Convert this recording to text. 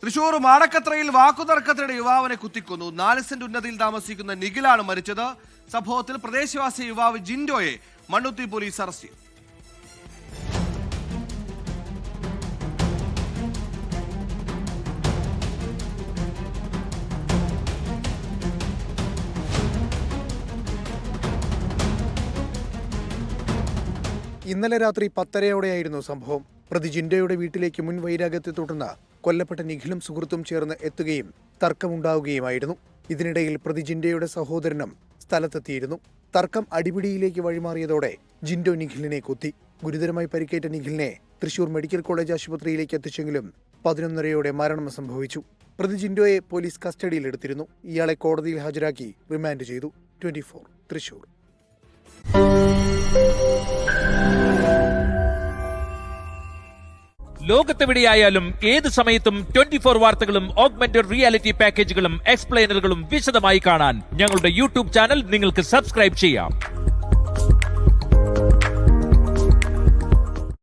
തൃശൂർ മാടക്കത്രയിൽ വാക്കുതർക്കത്തിനിടെ യുവാവിനെ കുത്തിക്കൊന്നു. 4 സെന്റ് ഉന്നതിയിൽ താമസിക്കുന്ന നിഖിലാണ് മരിച്ചത്. സംഭവത്തിൽ പ്രദേശവാസി യുവാവ് ജിൻഡോയെ മണ്ണുത്തി പോലീസ് അറസ്റ്റ് ചെയ്തു. ഇന്നലെ രാത്രി 10:30 സംഭവം. പ്രതി ജിൻഡോയുടെ വീട്ടിലേക്ക് മുൻ വൈരാഗ്യത്തെ തുടർന്ന് കൊല്ലപ്പെട്ട നിഖിലും സുഹൃത്തും ചേർന്ന് എത്തുകയും തർക്കമുണ്ടാവുകയുമായിരുന്നു. ഇതിനിടയിൽ പ്രതി ജിൻഡോയുടെ സഹോദരനും സ്ഥലത്തെത്തിയിരുന്നു. തർക്കം അടിപിടിയിലേക്ക് വഴിമാറിയതോടെ ജിൻഡോ നിഖിലിനെ കുത്തി. ഗുരുതരമായി പരിക്കേറ്റ നിഖിലിനെ തൃശൂർ മെഡിക്കൽ കോളേജ് ആശുപത്രിയിലേക്ക് എത്തിച്ചെങ്കിലും 11:30 മരണം സംഭവിച്ചു. പ്രതി ജിൻഡോയെ പോലീസ് കസ്റ്റഡിയിലെടുത്തിരുന്നു. ഇയാളെ കോടതിയിൽ ഹാജരാക്കി റിമാൻഡ് ചെയ്തു. 24 തൃശൂർ. ലോകത്തെവിടെയായാലും ഏത് സമയത്തും 24 വാർത്തകളും ഓഗ്മെന്റഡ് റിയാലിറ്റി പാക്കേജുകളും എക്സ്പ്ലെയിനറുകളും വിശദമായി കാണാൻ ഞങ്ങളുടെ യൂട്യൂബ് ചാനൽ നിങ്ങൾക്ക് സബ്സ്ക്രൈബ് ചെയ്യാം.